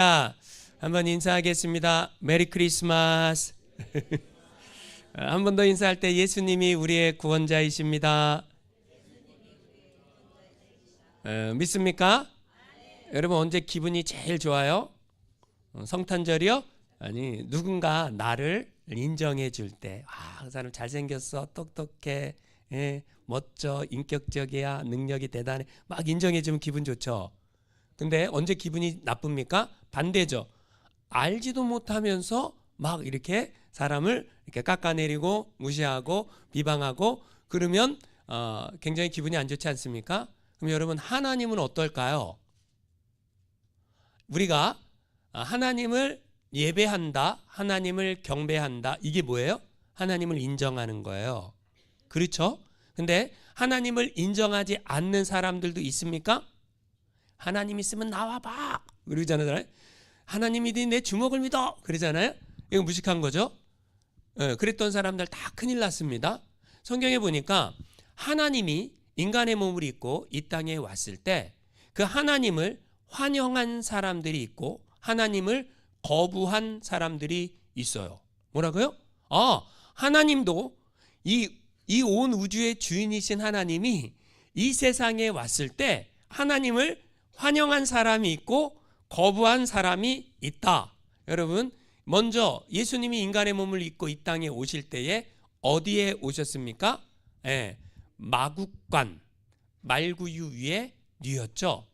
자, 한번 인사하겠습니다. 메리 크리스마스. 한 번 더 인사할 때 예수님이 우리의 구원자이십니다. 믿습니까? 여러분 언제 기분이 제일 좋아요? 성탄절이요? 아니, 누군가 나를 인정해 줄 때, 그 사람 잘생겼어, 똑똑해, 멋져, 인격적이야, 능력이 대단해, 막 인정해 주면 기분 좋죠. 근데 언제 기분이 나쁩니까? 반대죠. 알지도 못하면서 막 이렇게 사람을 이렇게 깎아내리고 무시하고 비방하고 그러면 굉장히 기분이 안 좋지 않습니까? 그럼 여러분, 하나님은 어떨까요? 우리가 하나님을 예배한다, 하나님을 경배한다, 이게 뭐예요? 하나님을 인정하는 거예요. 그렇죠? 근데 하나님을 인정하지 않는 사람들도 있습니까? 하나님 있으면 나와봐 그러잖아요. 하나님이 내 주먹을 믿어 그러잖아요. 이거 무식한 거죠. 그랬던 사람들 다 큰일 났습니다. 성경에 보니까 하나님이 인간의 몸을 입고 이 땅에 왔을 때 그 하나님을 환영한 사람들이 있고 하나님을 거부한 사람들이 있어요. 뭐라고요? 하나님도 이 온 우주의 주인이신 하나님이 이 세상에 왔을 때 하나님을 환영한 사람이 있고 거부한 사람이 있다. 여러분, 먼저 예수님이 인간의 몸을 입고 이 땅에 오실 때에 어디에 오셨습니까? 마국간, 말구유 위에 뉘었죠.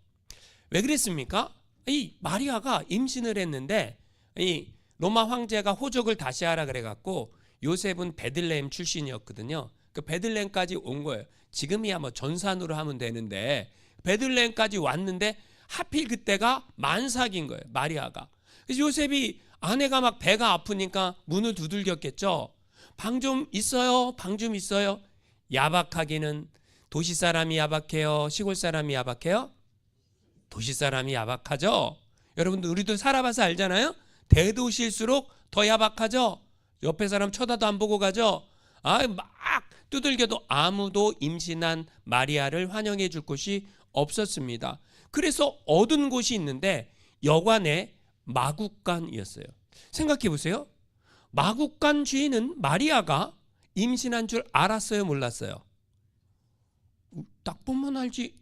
왜 그랬습니까? 이 마리아가 임신을 했는데 이 로마 황제가 호적을 다시 하라 그래갖고 요셉은 베들레헴 출신이었거든요. 그 베들레헴까지 온 거예요. 지금이야 뭐 전산으로 하면 되는데 베들레헴까지 왔는데 하필 그때가 만삭인 거예요. 마리아가. 그래서 요셉이 아내가 막 배가 아프니까 문을 두들겼겠죠. 방 좀 있어요. 방 좀 있어요. 야박하기는 도시 사람이 야박해요? 시골 사람이 야박해요? 도시 사람이 야박하죠. 여러분들 우리도 살아봐서 알잖아요. 대도시일수록 더 야박하죠. 옆에 사람 쳐다도 안 보고 가죠. 막 두들겨도 아무도 임신한 마리아를 환영해 줄 곳이 없었습니다. 그래서 얻은 곳이 있는데 여관의 마국간이었어요. 생각해 보세요. 마국간 주인은 마리아가 임신한 줄 알았어요, 몰랐어요? 딱 보면 알지.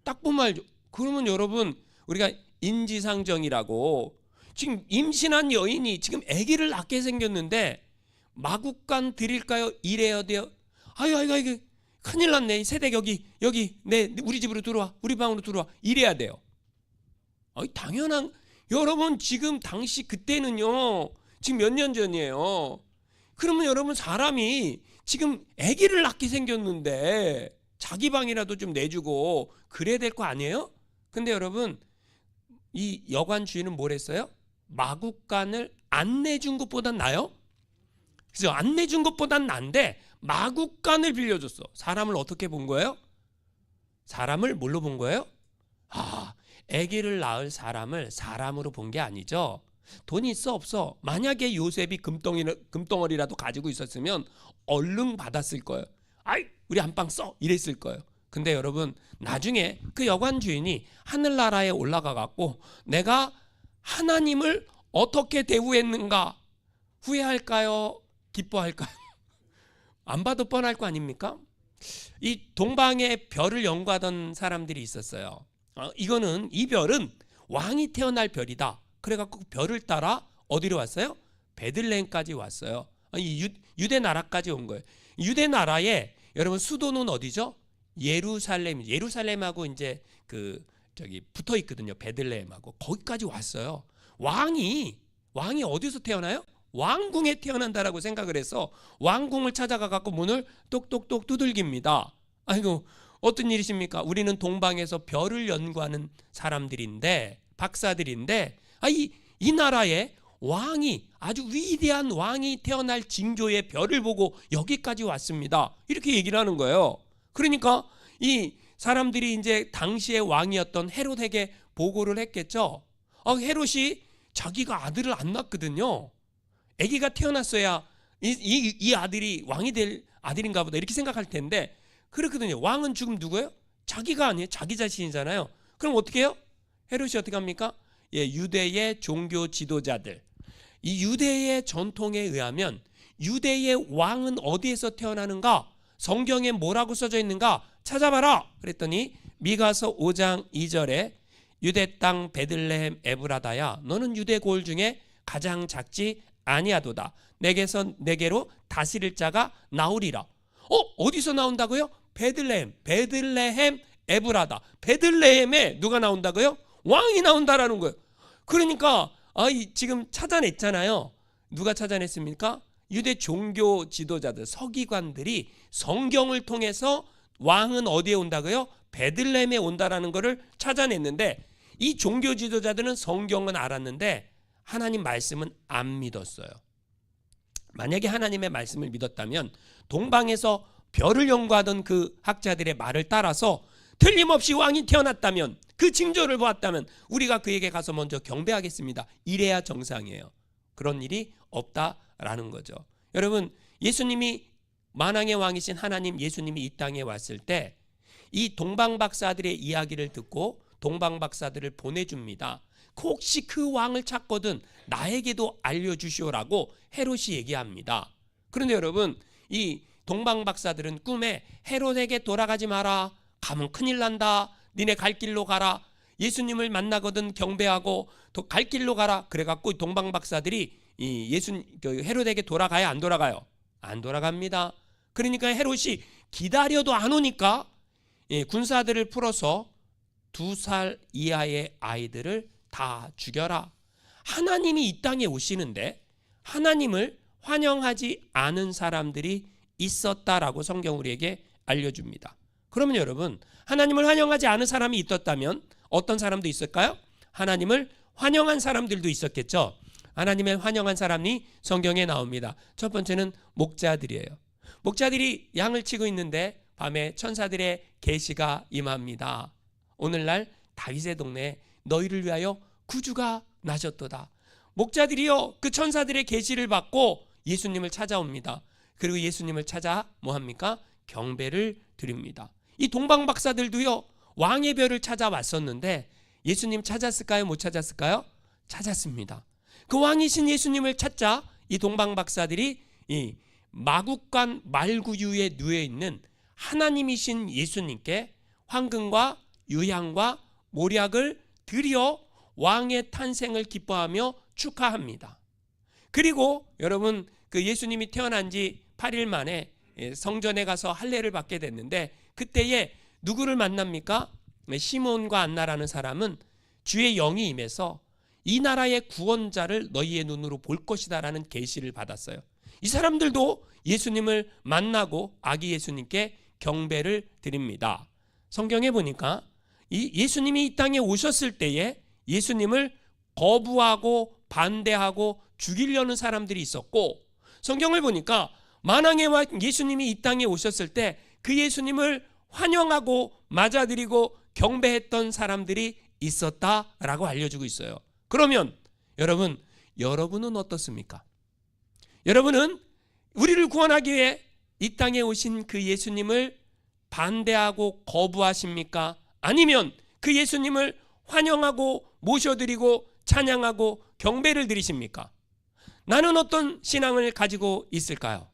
딱 보면 알죠. 그러면 여러분, 우리가 인지상정이라고 지금 임신한 여인이 지금 아기를 낳게 생겼는데 마국간 드릴까요? 이래야 돼요. 아이고 큰일 났네. 새댁 여기 우리 집으로 들어와, 우리 방으로 들어와, 이래야 돼요. 당연한. 여러분 지금 당시 그때는요, 지금 몇 년 전이에요. 그러면 여러분 사람이 지금 아기를 낳게 생겼는데 자기 방이라도 좀 내주고 그래야 될 거 아니에요? 근데 여러분, 이 여관 주인은 뭘 했어요? 마국간을 안 내준 것보단 나아요? 그래서 안 내준 것보단 난데 마국간을 빌려줬어. 사람을 어떻게 본 거예요? 사람을 뭘로 본 거예요? 아기를 낳을 사람을 사람으로 본 게 아니죠. 돈이 있어 없어? 만약에 요셉이 금덩어리라도 가지고 있었으면 얼른 받았을 거예요. 우리 안방 써 이랬을 거예요. 근데 여러분, 나중에 그 여관 주인이 하늘나라에 올라가 갖고 내가 하나님을 어떻게 대우했는가 후회할까요? 기뻐할까요? 안 봐도 뻔할 거 아닙니까? 이 동방의 별을 연구하던 사람들이 있었어요. 이 별은 왕이 태어날 별이다. 그래갖고 별을 따라 어디로 왔어요? 베들레헴까지 왔어요. 유대 나라까지 온 거예요. 유대 나라의 여러분 수도는 어디죠? 예루살렘하고 이제 붙어 있거든요. 베들레헴하고 거기까지 왔어요. 왕이 어디서 태어나요? 왕궁에 태어난다라고 생각을 해서 왕궁을 찾아가 갖고 문을 똑똑똑 두들깁니다. 어떤 일이십니까? 우리는 동방에서 별을 연구하는 사람들인데, 박사들인데, 이 나라에 왕이, 아주 위대한 왕이 태어날 징조의 별을 보고 여기까지 왔습니다. 이렇게 얘기를 하는 거예요. 그러니까 이 사람들이 이제 당시의 왕이었던 헤롯에게 보고를 했겠죠. 헤롯이 자기가 아들을 안 낳거든요. 아기가 태어났어야 이 아들이 왕이 될 아들인가 보다 이렇게 생각할 텐데 그렇거든요. 왕은 지금 누구예요? 자기가 아니에요. 자기 자신이잖아요. 그럼 어떻게 해요? 헤롯이 어떻게 합니까? 유대의 종교 지도자들, 이 유대의 전통에 의하면 유대의 왕은 어디에서 태어나는가? 성경에 뭐라고 써져 있는가? 찾아봐라. 그랬더니 미가서 5장 2절에 유대 땅 베들레헴 에브라다야, 너는 유대 고을 중에 가장 작지 아니하도다. 내게로 다스릴 자가 나오리라. 어디서 나온다고요? 베들레헴 에브라다. 베들레헴에 누가 나온다고요? 왕이 나온다라는 거예요. 그러니까 지금 찾아냈잖아요. 누가 찾아냈습니까? 유대 종교 지도자들, 서기관들이 성경을 통해서 왕은 어디에 온다고요? 베들레헴에 온다라는 것을 찾아냈는데, 이 종교 지도자들은 성경은 알았는데 하나님 말씀은 안 믿었어요. 만약에 하나님의 말씀을 믿었다면 동방에서 별을 연구하던 그 학자들의 말을 따라서 틀림없이 왕이 태어났다면, 그 징조를 보았다면 우리가 그에게 가서 먼저 경배하겠습니다. 이래야 정상이에요. 그런 일이 없다라는 거죠. 여러분, 예수님이 만왕의 왕이신 하나님 예수님이 이 땅에 왔을 때 이 동방박사들의 이야기를 듣고 동방박사들을 보내줍니다. 혹시 그 왕을 찾거든 나에게도 알려주시오라고 헤롯이 얘기합니다. 그런데 여러분, 이 동방박사들은 꿈에 헤롯에게 돌아가지 마라, 가면 큰일 난다, 니네 갈 길로 가라, 예수님을 만나거든 경배하고 갈 길로 가라. 그래갖고 동방박사들이 헤롯에게 돌아가야 안 돌아가요? 안 돌아갑니다. 그러니까 헤롯이 기다려도 안 오니까 군사들을 풀어서 2살 이하의 아이들을 다 죽여라. 하나님이 이 땅에 오시는데 하나님을 환영하지 않은 사람들이 있었다라고 성경 우리에게 알려줍니다. 그러면 여러분, 하나님을 환영하지 않은 사람이 있었다면 어떤 사람도 있을까요? 하나님을 환영한 사람들도 있었겠죠. 하나님을 환영한 사람이 성경에 나옵니다. 첫 번째는 목자들이에요. 목자들이 양을 치고 있는데 밤에 천사들의 계시가 임합니다. 오늘날 다윗의 동네에 너희를 위하여 구주가 나셨도다. 목자들이요, 그 천사들의 계시를 받고 예수님을 찾아옵니다. 그리고 예수님을 찾아 뭐합니까? 경배를 드립니다. 이 동방박사들도요, 왕의 별을 찾아왔었는데 예수님 찾았을까요? 못 찾았을까요? 찾았습니다. 그 왕이신 예수님을 찾자 이 동방박사들이 이 마국간 말구유에 누워있는 하나님이신 예수님께 황금과 유향과 모략을 드려 왕의 탄생을 기뻐하며 축하합니다. 그리고 여러분, 그 예수님이 태어난 지 8일 만에 성전에 가서 할례를 받게 됐는데, 그때에 누구를 만납니까? 시몬과 안나라는 사람은 주의 영이 임해서 이 나라의 구원자를 너희의 눈으로 볼 것이다 라는 계시를 받았어요. 이 사람들도 예수님을 만나고 아기 예수님께 경배를 드립니다. 성경에 보니까 이 예수님이 이 땅에 오셨을 때에 예수님을 거부하고 반대하고 죽이려는 사람들이 있었고, 성경을 보니까 만왕의 왕 예수님이 이 땅에 오셨을 때 그 예수님을 환영하고 맞아들이고 경배했던 사람들이 있었다라고 알려주고 있어요. 그러면 여러분은 어떻습니까? 여러분은 우리를 구원하기 위해 이 땅에 오신 그 예수님을 반대하고 거부하십니까? 아니면 그 예수님을 환영하고 모셔드리고 찬양하고 경배를 드리십니까? 나는 어떤 신앙을 가지고 있을까요?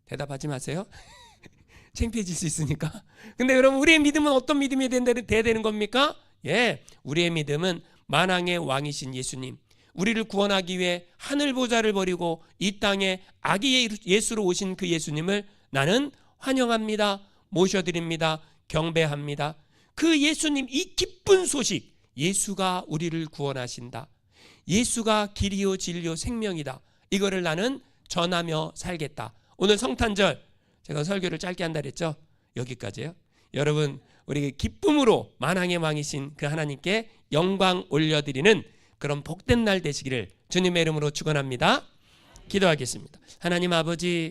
대답하지 마세요. 창피해질 수 있으니까. 근데 여러분, 우리의 믿음은 어떤 믿음이 돼야 되는 겁니까? 우리의 믿음은 만왕의 왕이신 예수님, 우리를 구원하기 위해 하늘 보좌를 버리고 이 땅에 아기 예수로 오신 그 예수님을 나는 환영합니다, 모셔드립니다, 경배합니다. 그 예수님, 이 기쁜 소식, 예수가 우리를 구원하신다, 예수가 길이요 진리요 생명이다, 이거를 나는 전하며 살겠다. 오늘 성탄절 제가 설교를 짧게 한다 그랬죠? 여기까지예요. 여러분, 우리 기쁨으로 만왕의 왕이신 그 하나님께 영광 올려드리는 그런 복된 날 되시기를 주님의 이름으로 축원합니다. 기도하겠습니다. 하나님 아버지,